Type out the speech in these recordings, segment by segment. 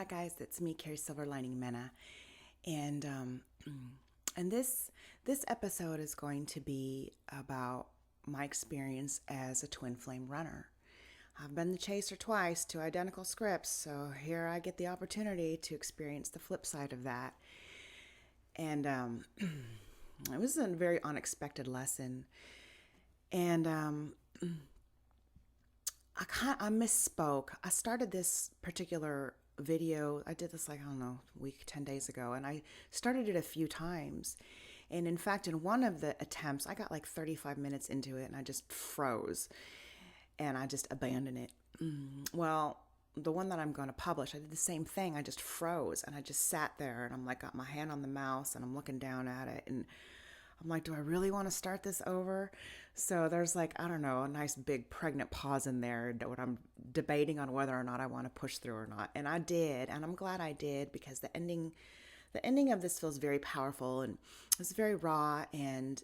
guys, it's me, Carrie Silver Lining Mena, and and this episode is going to be about my experience as a twin flame runner. I've been the chaser twice, two identical scripts, so here I get the opportunity to experience the flip side of that. And it was a very unexpected lesson, and I misspoke. I started this particular video. I did this like, I don't know, a week, 10 days ago, and I started it a few times. And in fact, in one of the attempts, I got like 35 minutes into it and I just froze and I just abandoned it. Well, the one that I'm going to publish, I did the same thing. I just froze and I just sat there and I'm like, got my hand on the mouse and I'm looking down at it and I'm like, do I really want to start this over? So there's like, I don't know, a nice big pregnant pause in there when I'm debating on whether or not I want to push through or not. And I did, and I'm glad I did, because the ending of this feels very powerful and it's very raw, and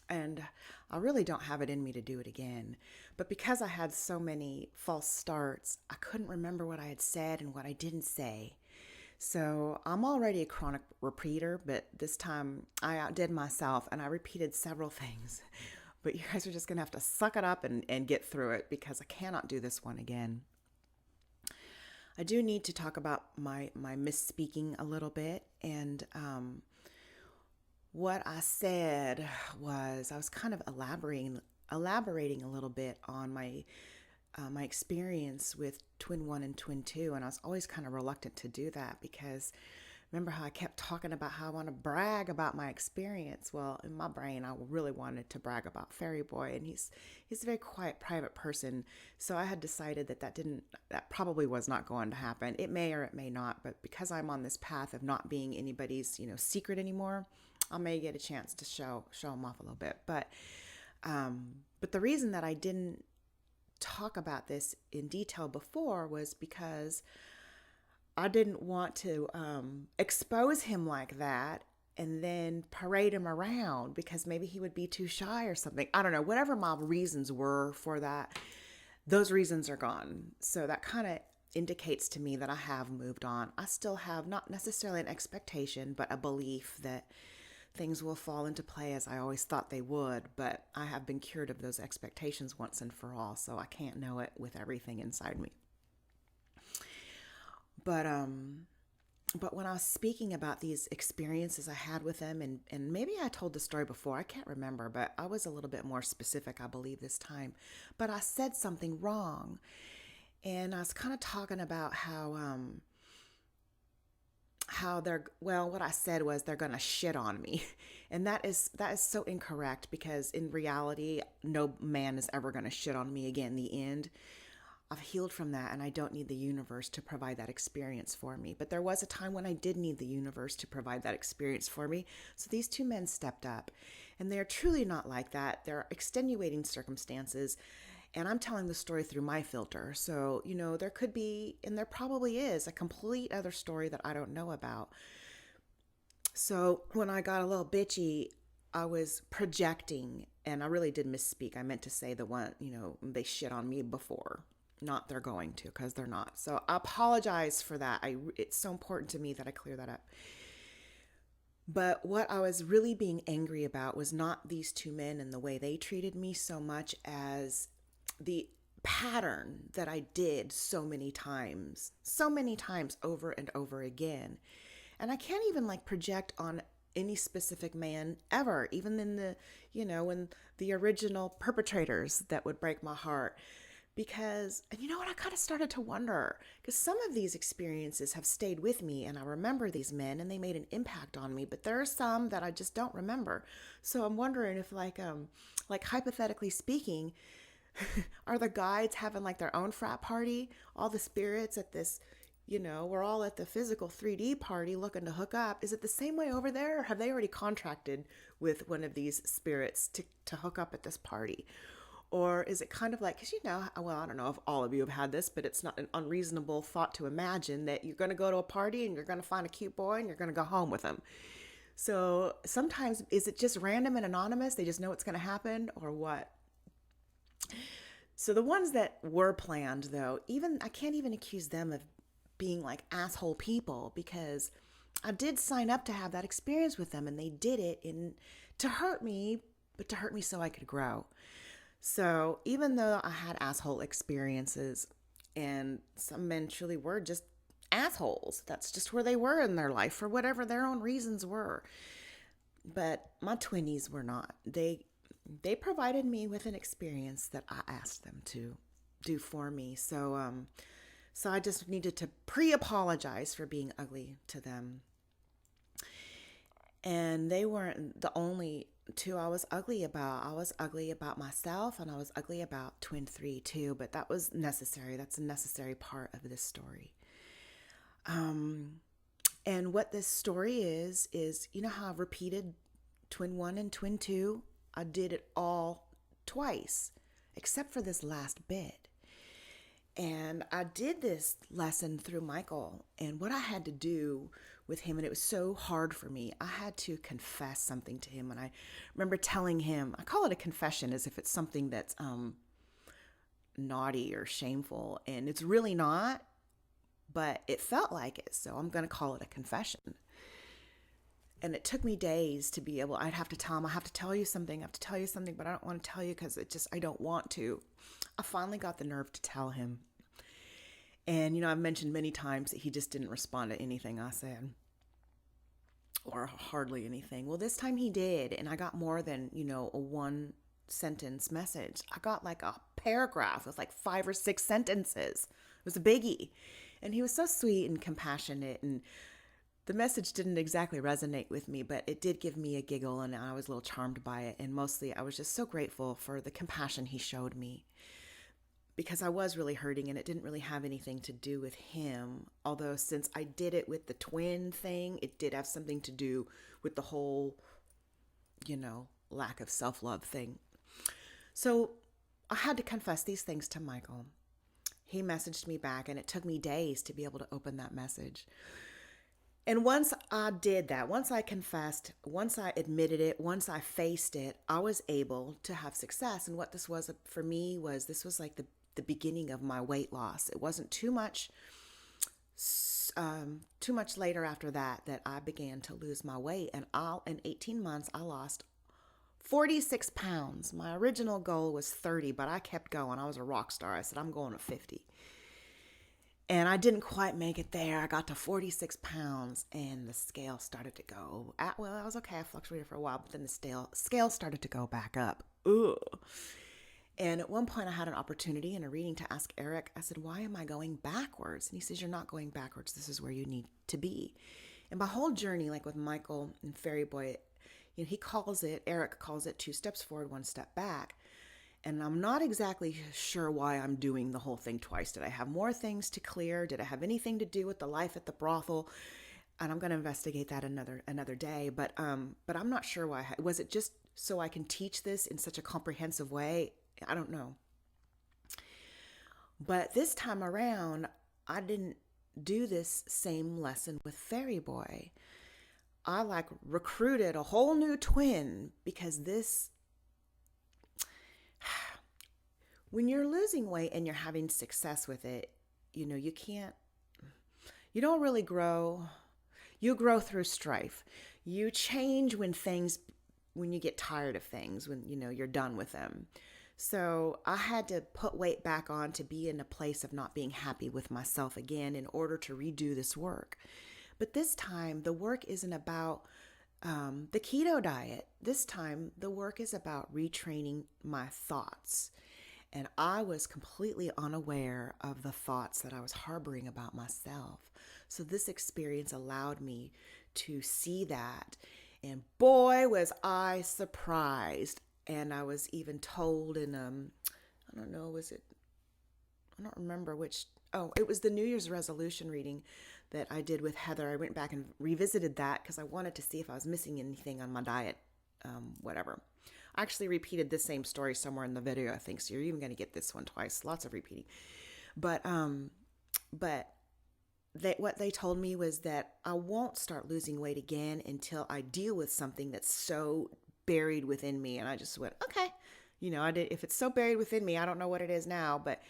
I really don't have it in me to do it again. But because I had so many false starts, I couldn't remember what I had said and what I didn't say. So I'm already a chronic repeater, but this time I outdid myself and I repeated several things. But you guys are just going to have to suck it up and get through it, because I cannot do this one again. I do need to talk about my misspeaking a little bit. And what I said was, I was kind of elaborating a little bit on my experience with Twin 1 and Twin 2, and I was always kind of reluctant to do that, because remember how I kept talking about how I want to brag about my experience? Well, in my brain, I really wanted to brag about Fairy Boy, and he's a very quiet, private person, so I had decided that probably was not going to happen. It may or it may not, but because I'm on this path of not being anybody's, secret anymore, I may get a chance to show him off a little bit. But the reason that I didn't talk about this in detail before was because I didn't want to expose him like that and then parade him around, because maybe he would be too shy or something. I don't know. Whatever my reasons were for that, those reasons are gone. So that kind of indicates to me that I have moved on. I still have not necessarily an expectation, but a belief that things will fall into play as I always thought they would, but I have been cured of those expectations once and for all, so I can't know it with everything inside me. But when I was speaking about these experiences I had with them, and maybe I told the story before, I can't remember, but I was a little bit more specific, I believe, this time. But I said something wrong, and I was kind of talking about how what I said was they're going to shit on me. And that is so incorrect, because in reality, no man is ever going to shit on me again in the end. I've healed from that, and I don't need the universe to provide that experience for me. But there was a time when I did need the universe to provide that experience for me. So these two men stepped up, and they're truly not like that. There are extenuating circumstances, and I'm telling the story through my filter. So, there could be, and there probably is, a complete other story that I don't know about. So when I got a little bitchy, I was projecting, and I really did misspeak. I meant to say the one, they shit on me before. Not they're going to, because they're not. So I apologize for that. It's so important to me that I clear that up. But what I was really being angry about was not these two men and the way they treated me, so much as the pattern that I did so many times over and over again. And I can't even project on any specific man ever, even in in the original perpetrators that would break my heart. Because, and you know what, I kind of started to wonder, because some of these experiences have stayed with me and I remember these men and they made an impact on me, but there are some that I just don't remember. So I'm wondering if hypothetically speaking, are the guides having their own frat party? All the spirits at this, we're all at the physical 3D party looking to hook up. Is it the same way over there? Or have they already contracted with one of these spirits to hook up at this party? Or is it kind of because I don't know if all of you have had this, but it's not an unreasonable thought to imagine that you're going to go to a party and you're going to find a cute boy and you're going to go home with him. So sometimes, is it just random and anonymous? They just know it's going to happen, or what? So the ones that were planned, though, I can't even accuse them of being like asshole people, because I did sign up to have that experience with them, and they did it to hurt me, but to hurt me so I could grow. So even though I had asshole experiences, and some men truly were just assholes, that's just where they were in their life for whatever their own reasons were. But my twinnies were not. They provided me with an experience that I asked them to do for me. So I just needed to pre-apologize for being ugly to them. And they weren't the only two I was ugly about. I was ugly about myself, and I was ugly about twin 3 too, but that was necessary. That's a necessary part of this story. And what this story is you know how I've repeated twin 1 and twin 2? I did it all twice, except for this last bit. And I did this lesson through Michael, and what I had to do with him, and it was so hard for me, I had to confess something to him. And I remember telling him, I call it a confession as if it's something that's naughty or shameful, and it's really not, but it felt like it, so I'm going to call it a confession. And it took me days to be able, I'd have to tell him, I have to tell you something, but I don't want to tell you because I don't want to. I finally got the nerve to tell him. And, I've mentioned many times that he just didn't respond to anything I said, or hardly anything. Well, this time he did, and I got more than, a one sentence message. I got like a paragraph with like 5 or 6 sentences. It was a biggie. And he was so sweet and compassionate, and the message didn't exactly resonate with me, but it did give me a giggle, and I was a little charmed by it. And mostly I was just so grateful for the compassion he showed me, because I was really hurting, and it didn't really have anything to do with him. Although since I did it with the twin thing, it did have something to do with the whole, lack of self-love thing. So I had to confess these things to Michael. He messaged me back, and it took me days to be able to open that message. And once I did that, once I confessed, once I admitted it, once I faced it, I was able to have success. And what this was for me was, this was like the beginning of my weight loss. It wasn't too much later after that I began to lose my weight. And in 18 months, I lost 46 pounds. My original goal was 30, but I kept going. I was a rock star. I said, I'm going to 50. And I didn't quite make it there. I got to 46 pounds, and the scale started to go. I was okay. I fluctuated for a while, but then the scale started to go back up. Ugh. And at one point, I had an opportunity in a reading to ask Eric. I said, why am I going backwards? And he says, you're not going backwards. This is where you need to be. And my whole journey, like with Michael and Fairy Boy, Eric calls it 2 steps forward, 1 step back. And I'm not exactly sure why I'm doing the whole thing twice. Did I have more things to clear? Did it have anything to do with the life at the brothel? And I'm going to investigate that another day. But I'm not sure why. Was it just so I can teach this in such a comprehensive way? I don't know. But this time around, I didn't do this same lesson with Fairy Boy. I recruited a whole new twin, because when you're losing weight and you're having success with it, you don't really grow. You grow through strife. You change when you get tired of things, when, you're done with them. So I had to put weight back on to be in a place of not being happy with myself again in order to redo this work. But this time, the work isn't about the keto diet. This time, the work is about retraining my thoughts. And I was completely unaware of the thoughts that I was harboring about myself. So this experience allowed me to see that. And boy, was I surprised. And I was even told in, I don't remember which, it was the New Year's resolution reading that I did with Heather. I went back and revisited that because I wanted to see if I was missing anything on my diet, whatever. I actually repeated the same story somewhere in the video, I think, so you're even going to get this one twice. Lots of repeating. But what they told me was that I won't start losing weight again until I deal with something that's so buried within me. And I just went, okay. If it's so buried within me, I don't know what it is now, but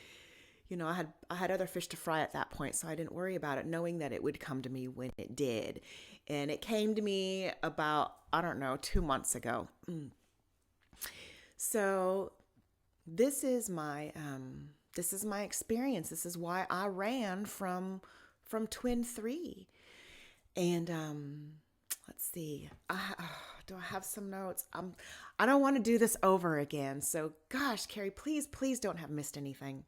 I had other fish to fry at that point, so I didn't worry about it, knowing that it would come to me when it did. And it came to me about, I don't know, 2 months ago. So this is my experience. This is why I ran from twin three. And let's see. Do I have some notes? I don't want to do this over again. So gosh, Carrie, please don't have missed anything.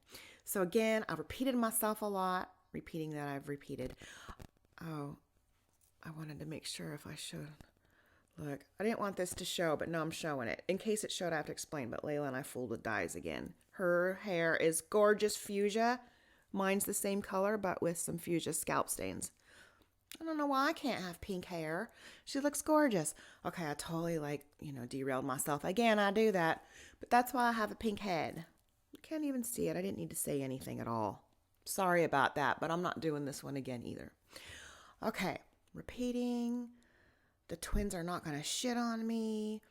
So again, I repeated myself a lot, repeating that I've repeated. Oh, I wanted to make sure if I should. Look, I didn't want this to show, but no, I'm showing it. In case it showed, I have to explain, but Layla and I fooled with dyes again. Her hair is gorgeous fuchsia. Mine's the same color, but with some fuchsia scalp stains. I don't know why I can't have pink hair. She looks gorgeous. Okay, I totally derailed myself. Again, I do that, but that's why I have a pink head. You can't even see it. I didn't need to say anything at all. Sorry about that, but I'm not doing this one again either. Okay, repeating. The twins are not going to shit on me.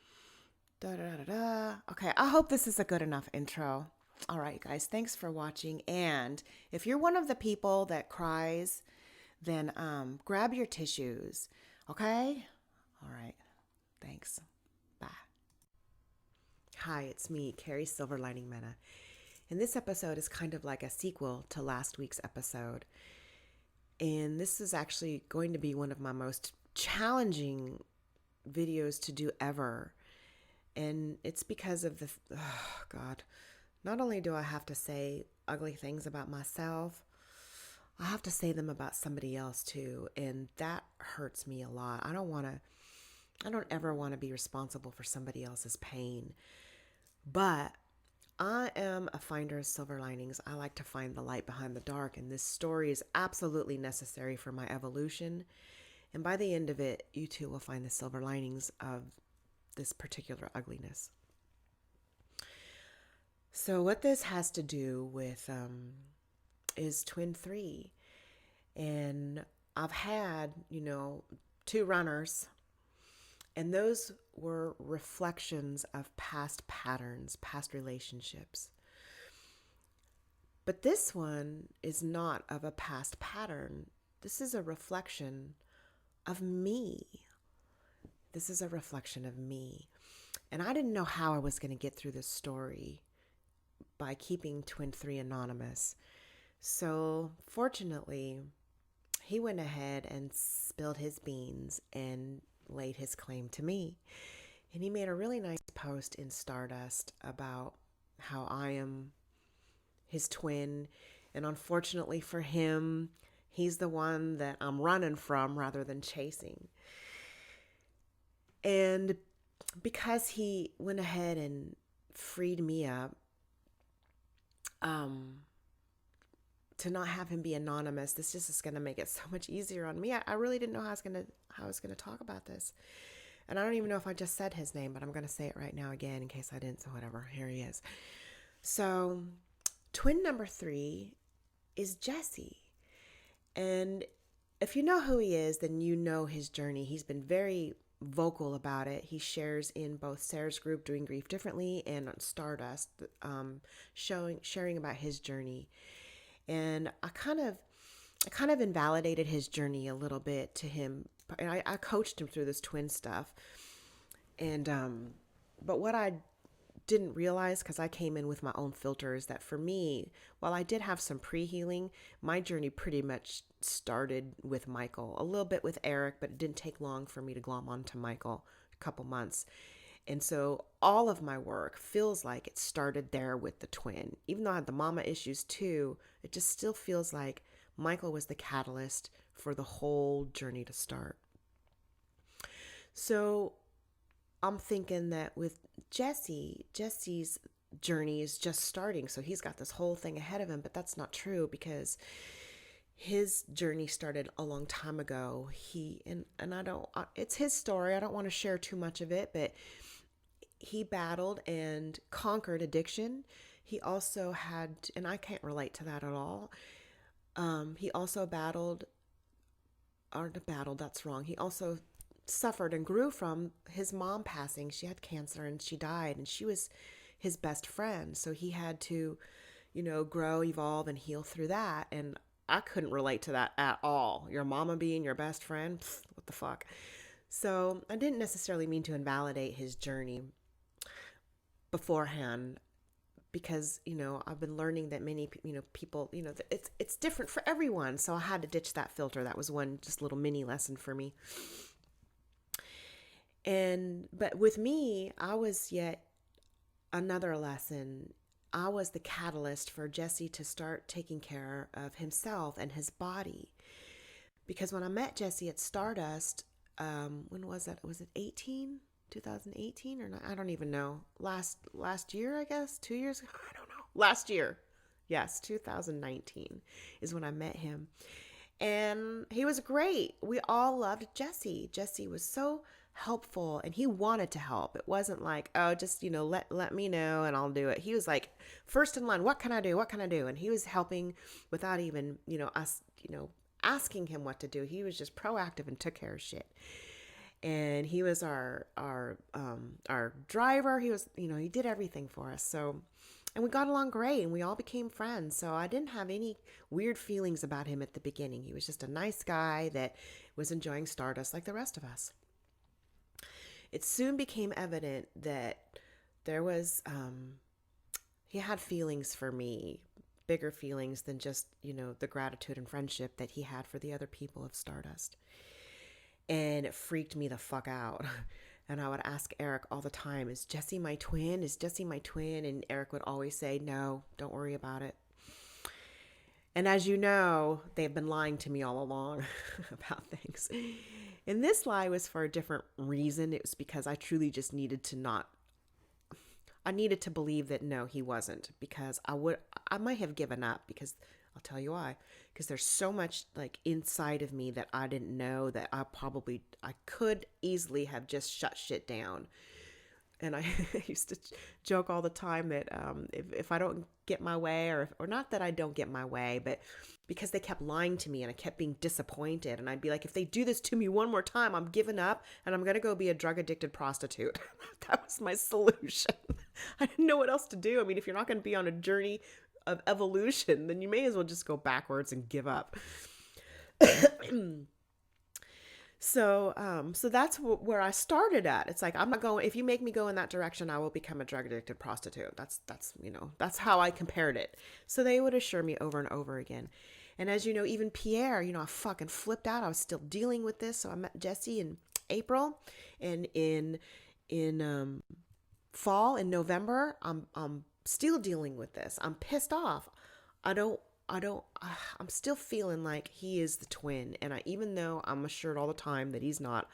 Da da da da. Okay, I hope this is a good enough intro. All right, guys, thanks for watching. And if you're one of the people that cries, then grab your tissues. Okay? All right. Thanks. Bye. Hi, it's me, Carrie Silver Lining Meta. And this episode is kind of like a sequel to last week's episode. And this is actually going to be one of my most challenging videos to do ever. And it's because of God, not only do I have to say ugly things about myself, I have to say them about somebody else too. And that hurts me a lot. I don't ever want to be responsible for somebody else's pain. But I am a finder of silver linings. I like to find the light behind the dark. And this story is absolutely necessary for my evolution. And by the end of it, you too will find the silver linings of this particular ugliness. So what this has to do with is twin three. And I've had, 2 runners. And those were reflections of past patterns, past relationships. But this one is not of a past pattern. This is a reflection of me. This is a reflection of me. And I didn't know how I was going to get through this story by keeping twin three anonymous. So fortunately, he went ahead and spilled his beans and laid his claim to me. And he made a really nice post in Stardust about how I am his twin. And unfortunately for him, he's the one that I'm running from rather than chasing. And because he went ahead and freed me up, to not have him be anonymous, this just is going to make it so much easier on me. I really didn't know how I was going to talk about this. And I don't even know if I just said his name, but I'm going to say it right now again in case I didn't. So whatever, here he is. So twin number 3 is Jesse. And if you know who he is, then you know his journey. He's been very vocal about it. He shares in both Sarah's group, Doing Grief Differently, and on Stardust, sharing about his journey. And I kind of invalidated his journey a little bit to him. And I coached him through this twin stuff. And but what I didn't realize, because I came in with my own filters, that for me, while I did have some pre-healing, my journey pretty much started with Michael, a little bit with Eric, but it didn't take long for me to glom onto Michael, a couple months. And so all of my work feels like it started there with the twin. Even though I had the mama issues too, it just still feels like Michael was the catalyst for the whole journey to start. So I'm thinking that with Jesse's journey is just starting. So he's got this whole thing ahead of him, but that's not true, because his journey started a long time ago. It's his story. I don't want to share too much of it, but he battled and conquered addiction. He also had, and I can't relate to that at all. He also that's wrong. He also suffered and grew from his mom passing. She had cancer and she died, and she was his best friend. So he had to, grow, evolve, and heal through that. And I couldn't relate to that at all. Your mama being your best friend, pfft, what the fuck? So I didn't necessarily mean to invalidate his journey beforehand, because I've been learning that many people, it's different for everyone. So I had to ditch that filter. That was one just little mini lesson for me. But with me, I was yet another lesson. I was the catalyst for Jesse to start taking care of himself and his body. Because when I met Jesse at Stardust, when was that? Was it 2018 or not? I don't even know. Last year, I guess, 2 years ago. I don't know. Last year. Yes, 2019 is when I met him. And he was great. We all loved Jesse. Jesse was so helpful, and he wanted to help. It wasn't like, oh, just, let me know and I'll do it. He was like first in line. What can I do? What can I do? And he was helping without even, us, asking him what to do. He was just proactive and took care of shit. And he was our driver. He was, he did everything for us. So, and we got along great, and we all became friends. So I didn't have any weird feelings about him at the beginning. He was just a nice guy that was enjoying Stardust like the rest of us. It soon became evident that there was, he had feelings for me, bigger feelings than just, the gratitude and friendship that he had for the other people of Stardust. And it freaked me the fuck out. And I would ask Eric all the time, is Jesse my twin? Is Jesse my twin? And Eric would always say, no, don't worry about it. And as you know, they've been lying to me all along about things. And this lie was for a different reason. It was because I truly just needed to believe that no, he wasn't, because I might have given up, because I'll tell you why. Because there's so much like inside of me that I didn't know, that I could easily have just shut shit down. And I used to joke all the time that if I don't get my way, or not that I don't get my way, but because they kept lying to me and I kept being disappointed. And I'd be like, if they do this to me one more time, I'm giving up and I'm going to go be a drug addicted prostitute. That was my solution. I didn't know what else to do. I mean, if you're not going to be on a journey of evolution, then you may as well just go backwards and give up. So that's where I started at. It's like, I'm not going, if you make me go in that direction, I will become a drug addicted prostitute. That's how I compared it. So they would assure me over and over again. And as you know, even Pierre, I fucking flipped out. I was still dealing with this. So I met Jesse in April, and in fall, in November, I'm still dealing with this. I'm pissed off. I'm still feeling like he is the twin. And even though I'm assured all the time that he's not,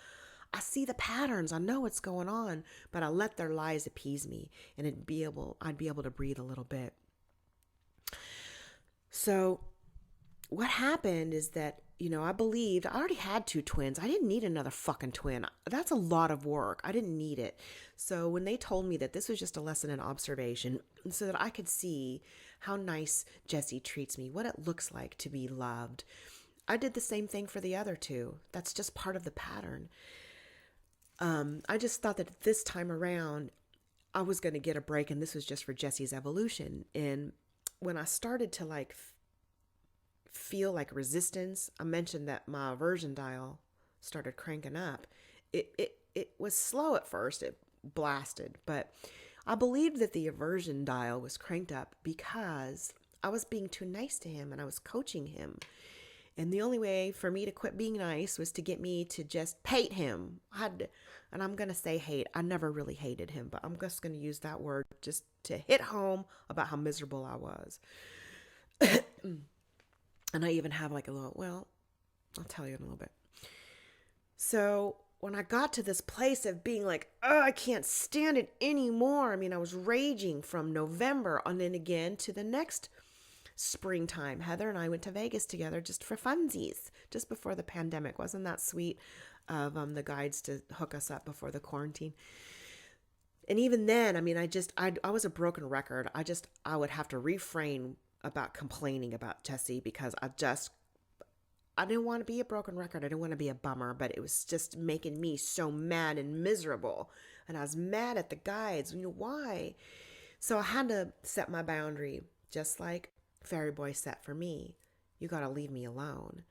I see the patterns. I know what's going on, but I let their lies appease me, and I'd be able to breathe a little bit. So what happened is that, I believed I already had two twins. I didn't need another fucking twin. That's a lot of work. I didn't need it. So when they told me that this was just a lesson in observation, so that I could see how nice Jesse treats me, what it looks like to be loved, I did the same thing for the other two. That's just part of the pattern. I just thought that this time around, I was going to get a break, and this was just for Jesse's evolution. And when I started to feel like resistance, I mentioned that my aversion dial started cranking up. It was slow at first. It blasted, but I believed that the aversion dial was cranked up because I was being too nice to him and I was coaching him. And the only way for me to quit being nice was to get me to just hate him. And I'm going to say hate. I never really hated him, but I'm just going to use that word just to hit home about how miserable I was. And I even have I'll tell you in a little bit. So when I got to this place of being like, oh, I can't stand it anymore. I mean, I was raging from November and then again to the next springtime. Heather and I went to Vegas together just for funsies, just before the pandemic. Wasn't that sweet of the guides to hook us up before the quarantine? And even then, I mean, I was a broken record. I would have to refrain about complaining about Jesse, because I didn't want to be a broken record. I didn't want to be a bummer, but it was just making me so mad and miserable. And I was mad at the guides. Why? So I had to set my boundary just like Fairy Boy set for me. You got to leave me alone.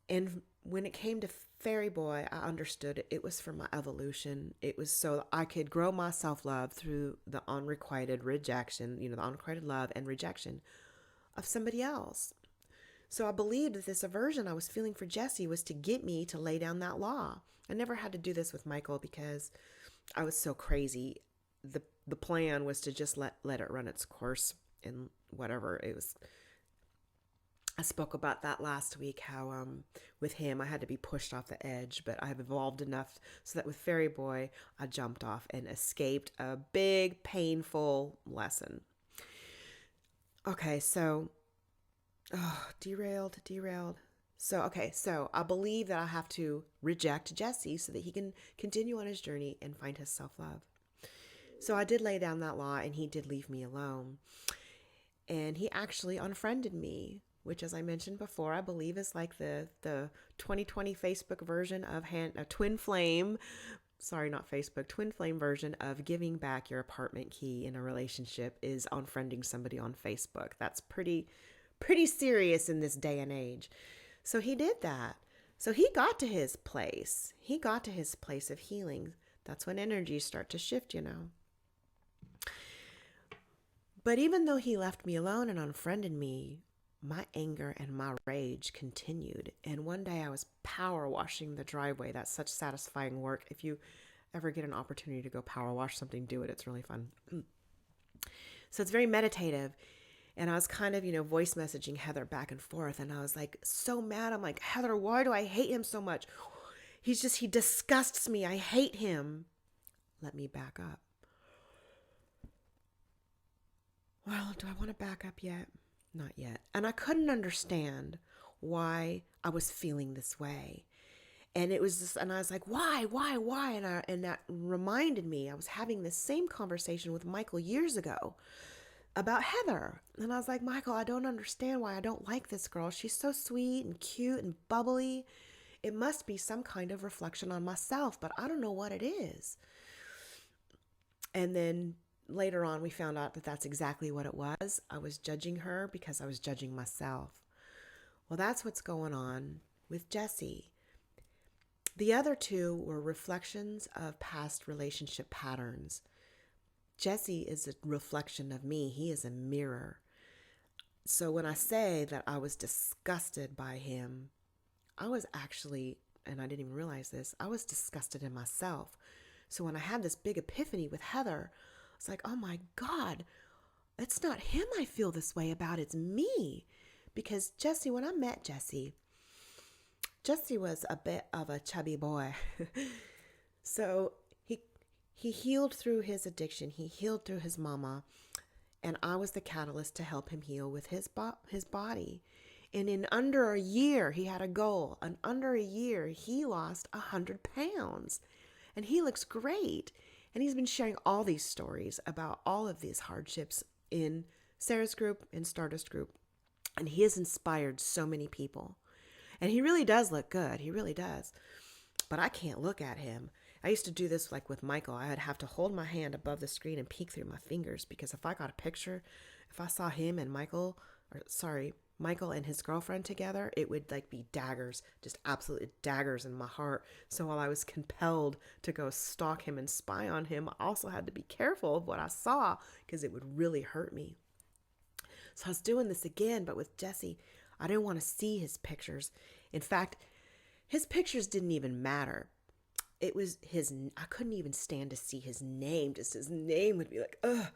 And when it came to Fairy Boy, I understood it was for my evolution. It was so I could grow my self-love through the unrequited rejection, the unrequited love and rejection of somebody else. So I believed that this aversion I was feeling for Jesse was to get me to lay down that law. I never had to do this with Michael because I was so crazy. The plan was to just let it run its course and whatever it was. I spoke about that last week, how with him I had to be pushed off the edge, but I've evolved enough so that with Fairy Boy I jumped off and escaped a big painful lesson. Okay, so derailed. So I believe that I have to reject Jesse so that he can continue on his journey and find his self-love. So I did lay down that law and he did leave me alone. And he actually unfriended me, which, as I mentioned before, I believe is like the 2020 Facebook version of a twin flame. Sorry, not Facebook. Twin flame version of giving back your apartment key in a relationship is unfriending somebody on Facebook. That's pretty serious in this day and age. So he did that. So he got to his place. He got to his place of healing. That's when energies start to shift, But even though he left me alone and unfriended me, my anger and my rage continued. And one day I was power washing the driveway. That's such satisfying work. If you ever get an opportunity to go power wash something, do it. It's really fun. So it's very meditative. And I was kind of, voice messaging Heather back and forth. And I was like so mad. I'm like, Heather, why do I hate him so much? He disgusts me. I hate him. Let me back up. Well, do I want to back up yet? Not yet. And I couldn't understand why I was feeling this way. And it was and I was like, why? And that reminded me, I was having this same conversation with Michael years ago about Heather. And I was like, Michael, I don't understand why I don't like this girl. She's so sweet and cute and bubbly. It must be some kind of reflection on myself, but I don't know what it is. And then later on, we found out that that's exactly what it was. I was judging her because I was judging myself. Well, that's what's going on with Jesse. The other two were reflections of past relationship patterns. Jesse is a reflection of me. He is a mirror. So when I say that I was disgusted by him, I was actually, and I didn't even realize this, I was disgusted in myself. So when I had this big epiphany with Heather, it's like, oh my God, it's not him I feel this way about, it's me. Because Jesse, when I met Jesse was a bit of a chubby boy. So he healed through his addiction. He healed through his mama. And I was the catalyst to help him heal with his body. And in under a year, he had a goal. In under a year, he lost 100 pounds. And he looks great. And he's been sharing all these stories about all of these hardships in Sarah's group, in Stardust group. And he has inspired so many people. And he really does look good. He really does. But I can't look at him. I used to do this like with Michael. I would have to hold my hand above the screen and peek through my fingers, because if I got a picture, if I saw him and Michael and his girlfriend together, it would like be daggers, just absolute daggers in my heart. So while I was compelled to go stalk him and spy on him, I also had to be careful of what I saw, because it would really hurt me. So I was doing this again, but with Jesse, I didn't want to see his pictures. In fact, his pictures didn't even matter. It was I couldn't even stand to see his name. Just his name would be like, ugh.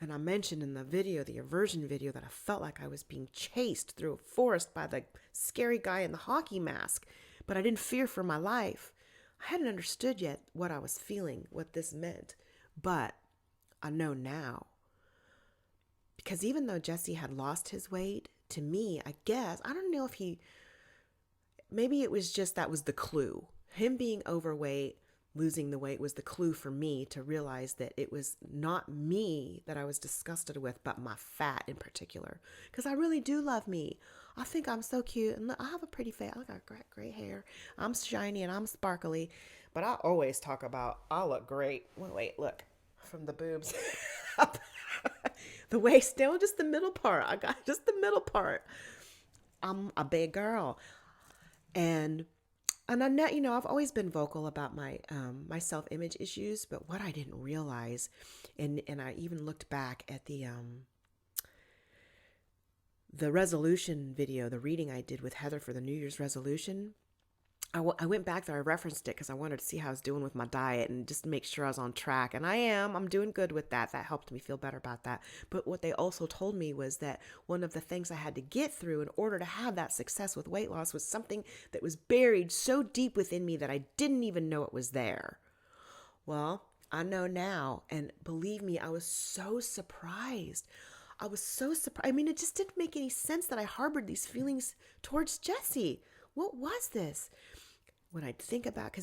And I mentioned in the video, the aversion video, that I felt like I was being chased through a forest by the scary guy in the hockey mask. But I didn't fear for my life. I hadn't understood yet what I was feeling, what this meant. But I know now. Because even though Jesse had lost his weight, to me, I guess, I don't know if maybe it was just that was the clue. Him being overweight, losing the weight was the clue for me to realize that it was not me that I was disgusted with, but my fat in particular. Because I really do love me. I think I'm so cute. And I have a pretty face. I got great hair. I'm shiny and I'm sparkly. But I always talk about I look great. Wait, look. From the boobs. The waist down, just the middle part. I got just the middle part. I'm a big girl. And I know, I've always been vocal about my self-image issues, but what I didn't realize, and I even looked back at the resolution video, the reading I did with Heather for the New Year's resolution. I went back there, I referenced it because I wanted to see how I was doing with my diet and just make sure I was on track. And I'm doing good with that. That helped me feel better about that. But what they also told me was that one of the things I had to get through in order to have that success with weight loss was something that was buried so deep within me that I didn't even know it was there. Well, I know now. And believe me, I was so surprised. I was so surprised. I mean, it just didn't make any sense that I harbored these feelings towards Jesse. What was this? When I think about,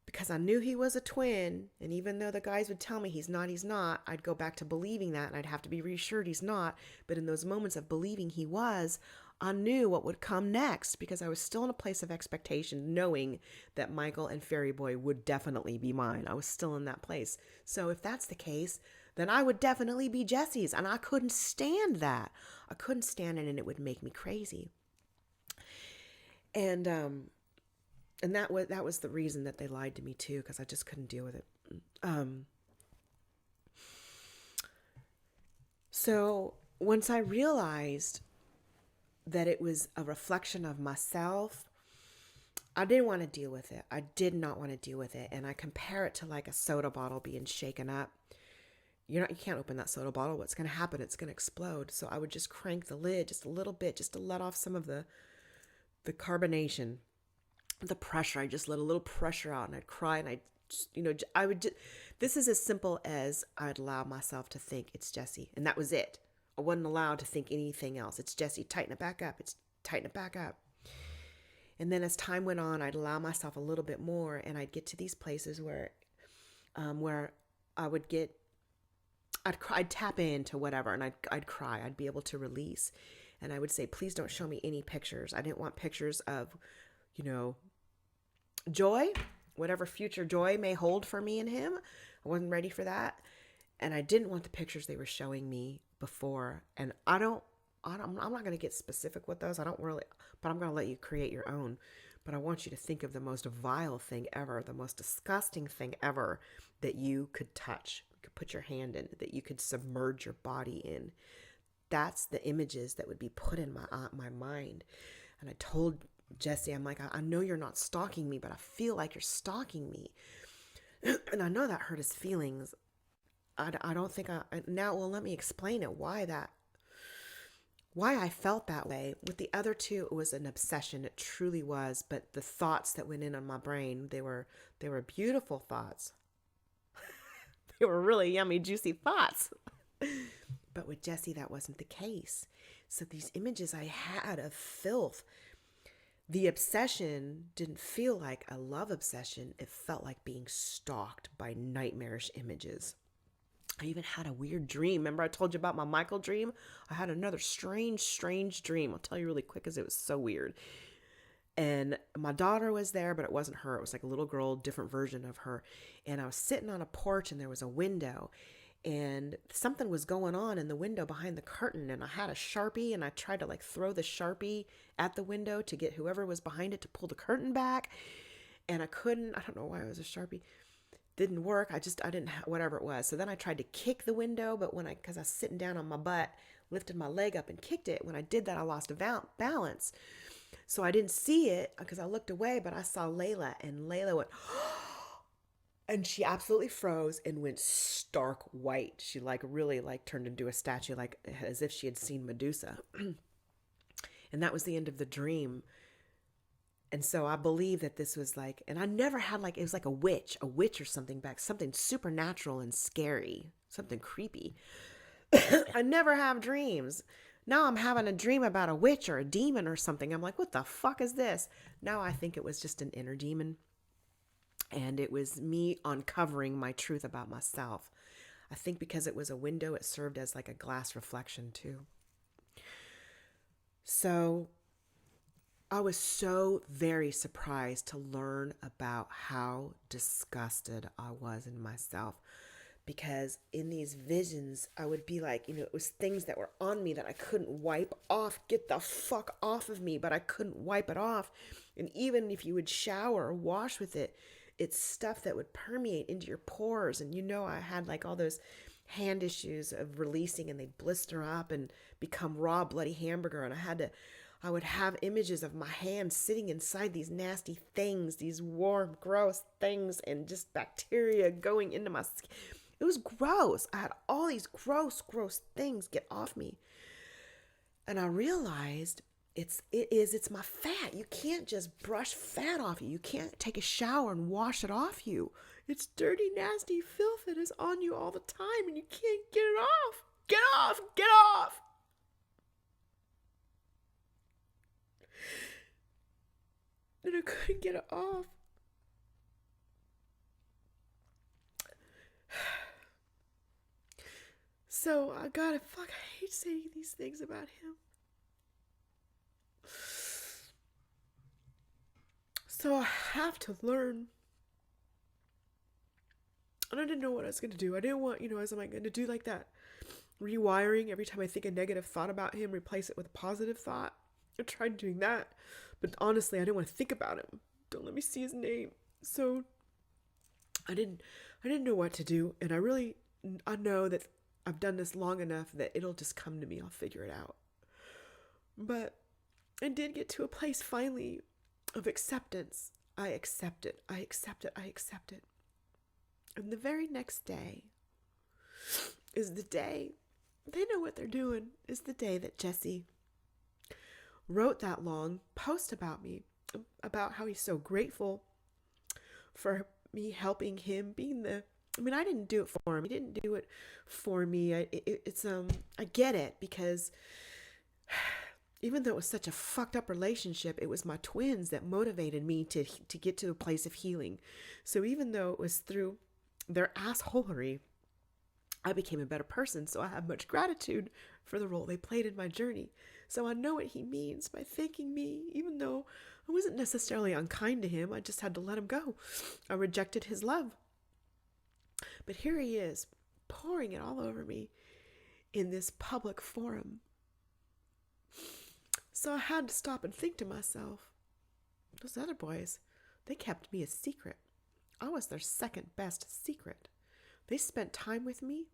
because I knew he was a twin, and even though the guys would tell me he's not, I'd go back to believing that, and I'd have to be reassured he's not. But in those moments of believing he was, I knew what would come next because I was still in a place of expectation, knowing that Michael and Fairy Boy would definitely be mine. I was still in that place. So if that's the case, then I would definitely be Jesse's, and I couldn't stand that. I couldn't stand it, and it would make me crazy. And that was the reason that they lied to me too, because I just couldn't deal with it. So once I realized that it was a reflection of myself, I didn't want to deal with it. I did not want to deal with it. And I compare it to like a soda bottle being shaken up. You can't open that soda bottle. What's going to happen? It's going to explode. So I would just crank the lid just a little bit, just to let off some of the carbonation, the pressure. I just let a little pressure out, and I'd cry, and this is as simple as I'd allow myself to think it's Jesse, and that was it. I wasn't allowed to think anything else. It's Jesse, tighten it back up. Tighten it back up. And then as time went on, I'd allow myself a little bit more, and I'd get to these places where I would I'd tap into whatever, and I'd cry. I'd be able to release. And I would say, please don't show me any pictures. I didn't want pictures of, joy, whatever future joy may hold for me and him. I wasn't ready for that. And I didn't want the pictures they were showing me before. And I'm not going to get specific with those. But I'm going to let you create your own. But I want you to think of the most vile thing ever, the most disgusting thing ever that you could touch, you could put your hand in, that you could submerge your body in. That's the images that would be put in my mind. And I told Jesse, I'm like, I know you're not stalking me, but I feel like you're stalking me. And I know that hurt his feelings. I don't think let me explain it, why I felt that way. With the other two, it was an obsession. It truly was. But the thoughts that went in on my brain, they were beautiful thoughts. They were really yummy, juicy thoughts. But with Jesse, that wasn't the case. So these images I had of filth, the obsession didn't feel like a love obsession. It felt like being stalked by nightmarish images. I even had a weird dream. Remember I told you about my Michael dream? I had another strange dream. I'll tell you really quick because it was so weird. And my daughter was there, but it wasn't her. It was like a little girl, different version of her. And I was sitting on a porch, and there was a window. And something was going on in the window behind the curtain, and I had a Sharpie, and I tried to throw the Sharpie at the window to get whoever was behind it to pull the curtain back, and I couldn't. I don't know why it was a Sharpie. Didn't work. I didn't, whatever it was. So then I tried to kick the window, but because I was sitting down on my butt, lifted my leg up and kicked it. When I did that, I lost balance. So I didn't see it because I looked away, but I saw Layla, and Layla went, and she absolutely froze and went stark white. She really turned into a statue, as if she had seen Medusa. And that was the end of the dream. And so I believe that this was and I never had it was like a witch or something something supernatural and scary, something creepy. I never have dreams. Now I'm having a dream about a witch or a demon or something. I'm like, what the fuck is this? Now I think it was just an inner demon. And it was me uncovering my truth about myself. I think because it was a window, it served as a glass reflection too. So I was so very surprised to learn about how disgusted I was in myself. because in these visions, I would be like, it was things that were on me that I couldn't wipe off. Get the fuck off of me, but I couldn't wipe it off. And even if you would shower or wash with it, it's stuff that would permeate into your pores. And I had like all those hand issues of releasing, and they'd blister up and become raw bloody hamburger. And I would have images of my hands sitting inside these nasty things, these warm, gross things, and just bacteria going into my skin. It was gross. I had all these gross things get off me. And I realized it's my fat. You can't just brush fat off you. You can't take a shower and wash it off you. It's dirty, nasty filth that is on you all the time, and you can't get it off. Get off! Get off! And I couldn't get it off. So I hate saying these things about him. So I have to learn. And I didn't know what I was going to do. I didn't want, am I going to do like that rewiring every time I think a negative thought about him, replace it with a positive thought? I tried doing that. But honestly, I didn't want to think about him. Don't let me see his name. So I didn't know what to do. And I know that I've done this long enough that it'll just come to me. I'll figure it out. But I did get to a place finally of acceptance. I accept it. I accept it. I accept it. And the very next day is the day, they know what they're doing, is the day that Jesse wrote that long post about me, about how he's so grateful for me helping him, I didn't do it for him. He didn't do it for me. I get it, because even though it was such a fucked up relationship, it was my twins that motivated me to get to a place of healing. So even though it was through their assholery, I became a better person. So I have much gratitude for the role they played in my journey. So I know what he means by thanking me, even though I wasn't necessarily unkind to him. I just had to let him go. I rejected his love. But here he is, pouring it all over me in this public forum. So I had to stop and think to myself, those other boys, they kept me a secret. I was their second best secret. They spent time with me.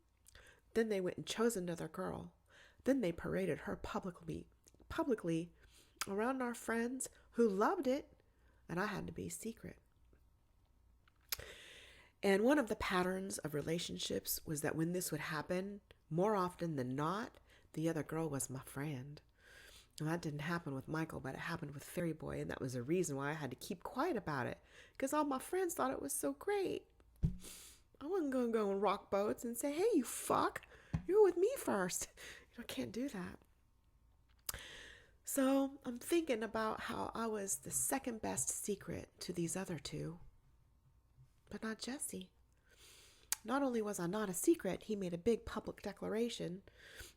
Then they went and chose another girl. Then they paraded her publicly around our friends who loved it, and I had to be secret. And one of the patterns of relationships was that when this would happen, more often than not, the other girl was my friend. Now, that didn't happen with Michael, but it happened with Fairy Boy, and that was a reason why I had to keep quiet about it, because all my friends thought it was so great. I wasn't going to go and rock boats and say, hey, you fuck, you were with me first. I can't do that. So I'm thinking about how I was the second best secret to these other two, but not Jesse. Not only was I not a secret, he made a big public declaration.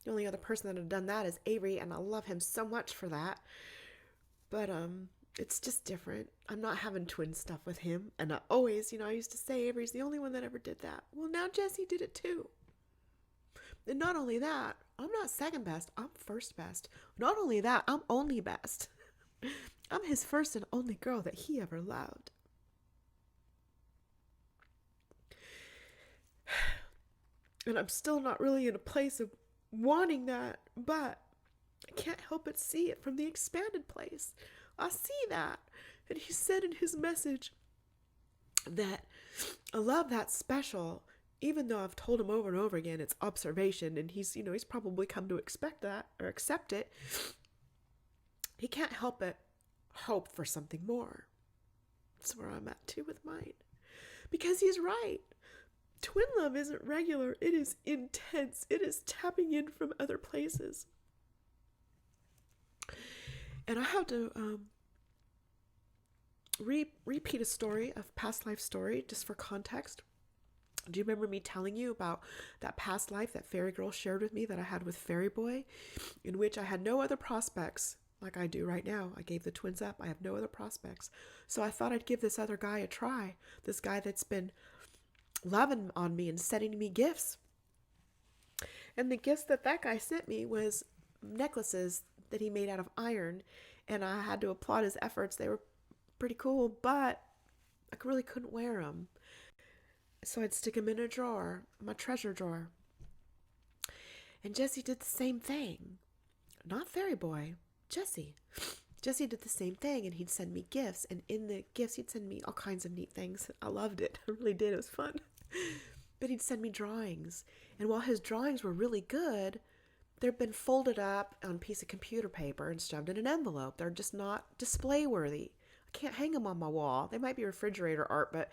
The only other person that had done that is Avery, and I love him so much for that. But it's just different. I'm not having twin stuff with him. And I always, I used to say Avery's the only one that ever did that. Well, now Jesse did it too. And not only that, I'm not second best, I'm first best. Not only that, I'm only best. I'm his first and only girl that he ever loved. And I'm still not really in a place of wanting that, but I can't help but see it from the expanded place. I see that. And he said in his message that a love that's special, even though I've told him over and over again, it's observation, and he's probably come to expect that or accept it. He can't help but hope for something more. That's where I'm at too with mine. Because he's right. Twin love isn't regular. It is intense. It is tapping in from other places. And I have to repeat a story, a past life story, just for context. Do you remember me telling you about that past life that Fairy Girl shared with me that I had with Fairy Boy, in which I had no other prospects like I do right now? I gave the twins up. I have no other prospects. So I thought I'd give this other guy a try. This guy that's been loving on me and sending me gifts. And the gifts that guy sent me was necklaces that he made out of iron. And I had to applaud his efforts. They were pretty cool, but I really couldn't wear them. So I'd stick them in a drawer, my treasure drawer. And Jesse did the same thing. Not Fairy Boy, Jesse. Jesse did the same thing, and he'd send me gifts. And in the gifts, he'd send me all kinds of neat things. I loved it. I really did. It was fun. But he'd send me drawings. And while his drawings were really good, they've been folded up on a piece of computer paper and shoved in an envelope. They're just not display worthy. I can't hang them on my wall. They might be refrigerator art, but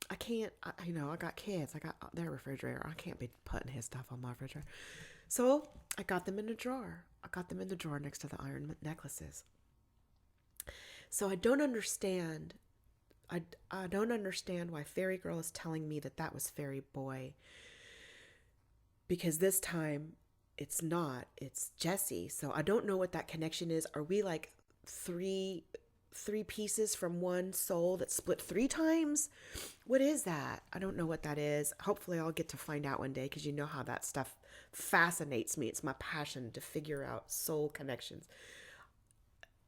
I can't, I got kids. I got their refrigerator. I can't be putting his stuff on my refrigerator. So I got them in a drawer. I got them in the drawer next to the iron necklaces. So I don't understand. I don't understand why Fairy Girl is telling me that was Fairy Boy. Because this time it's not. It's Jesse. So I don't know what that connection is. Are we like three pieces from one soul that split 3 times? What is that? I don't know what that is. Hopefully I'll get to find out one day, because you know how that stuff fascinates me. It's my passion to figure out soul connections.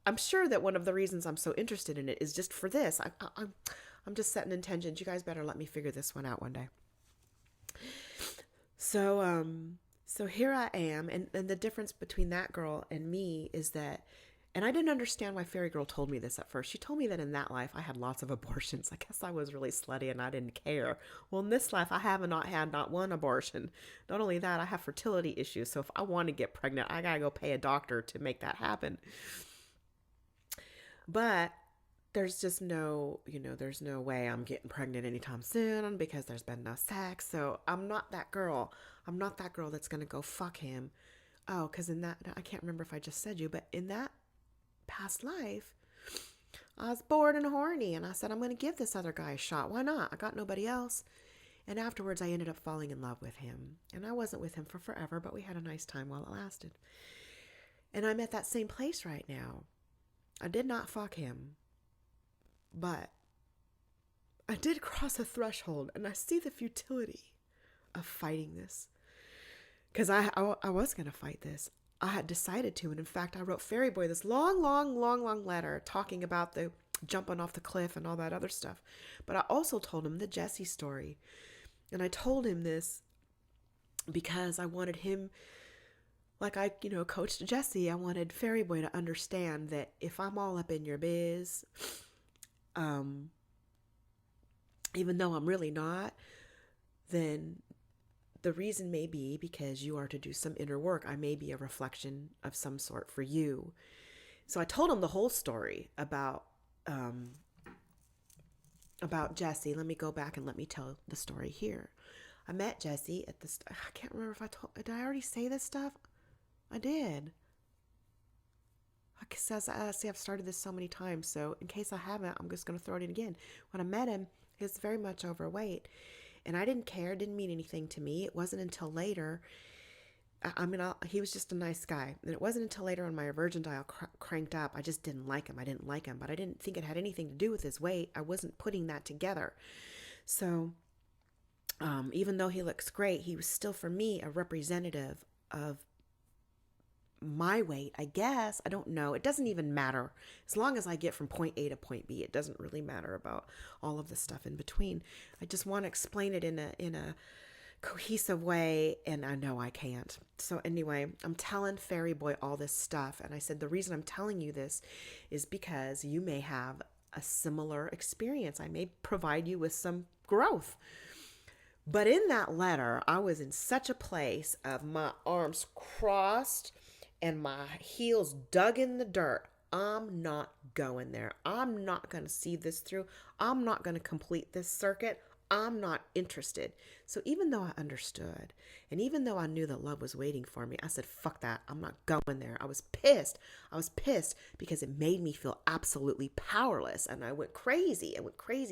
I'm sure that one of the reasons I'm so interested in it is just for this. I'm just setting intentions. You guys better let me figure this one out one day. So here I am, and the difference between that girl and me is that, and I didn't understand why Fairy Girl told me this at first. She told me that in that life I had lots of abortions. I guess I was really slutty and I didn't care. Well, in this life I have not had not one abortion. Not only that, I have fertility issues. So if I want to get pregnant, I gotta go pay a doctor to make that happen. But there's just there's no way I'm getting pregnant anytime soon, because there's been no sex. So I'm not that girl. I'm not that girl that's going to go fuck him. Oh, because in that, I can't remember if I just said you, but in that past life, I was bored and horny, and I said, I'm going to give this other guy a shot. Why not? I got nobody else. And afterwards, I ended up falling in love with him. And I wasn't with him for forever, but we had a nice time while it lasted. And I'm at that same place right now. I did not fuck him, but I did cross a threshold, and I see the futility of fighting this. Because I was going to fight this. I had decided to, and in fact, I wrote Fairy Boy this long letter talking about the jumping off the cliff and all that other stuff. But I also told him the Jesse story. And I told him this because I wanted him, like I, coached Jesse, I wanted Fairy Boy to understand that if I'm all up in your biz, even though I'm really not, then the reason may be because you are to do some inner work. I may be a reflection of some sort for you. So I told him the whole story about Jesse. Let me go back and let me tell the story here. I met Jesse at the, I can't remember if did I already say this stuff? I did. I see, I've started this so many times, so in case I haven't, I'm just going to throw it in again. When I met him, he was very much overweight, and I didn't care. It didn't mean anything to me. It wasn't until later, he was just a nice guy, and it wasn't until later when my virgin dial cranked up, I just didn't like him. I didn't like him, but I didn't think it had anything to do with his weight. I wasn't putting that together. So even though he looks great, he was still, for me, a representative of my weight, I guess. I don't know. It doesn't even matter. As long as I get from point A to point B, it doesn't really matter about all of the stuff in between. I just want to explain it in a cohesive way, and I know I can't. So anyway, I'm telling Fairy Boy all this stuff, and I said the reason I'm telling you this is because you may have a similar experience. I may provide you with some growth. But in that letter, I was in such a place of my arms crossed and my heels dug in the dirt. I'm not going there. I'm not going to see this through. I'm not going to complete this circuit. I'm not interested. So even though I understood, and even though I knew that love was waiting for me, I said, fuck that. I'm not going there. I was pissed. I was pissed because it made me feel absolutely powerless. And I went crazy.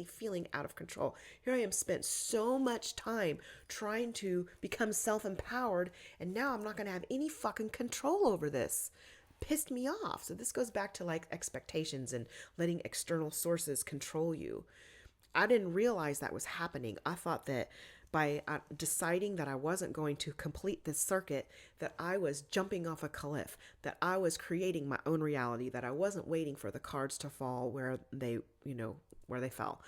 Feeling out of control. Here I am, spent so much time trying to become self-empowered, and now I'm not going to have any fucking control over this. Pissed me off. So this goes back to like expectations and letting external sources control you. I didn't realize that was happening. I thought that by deciding that I wasn't going to complete this circuit, that I was jumping off a cliff, that I was creating my own reality, that I wasn't waiting for the cards to fall where they, where they fell.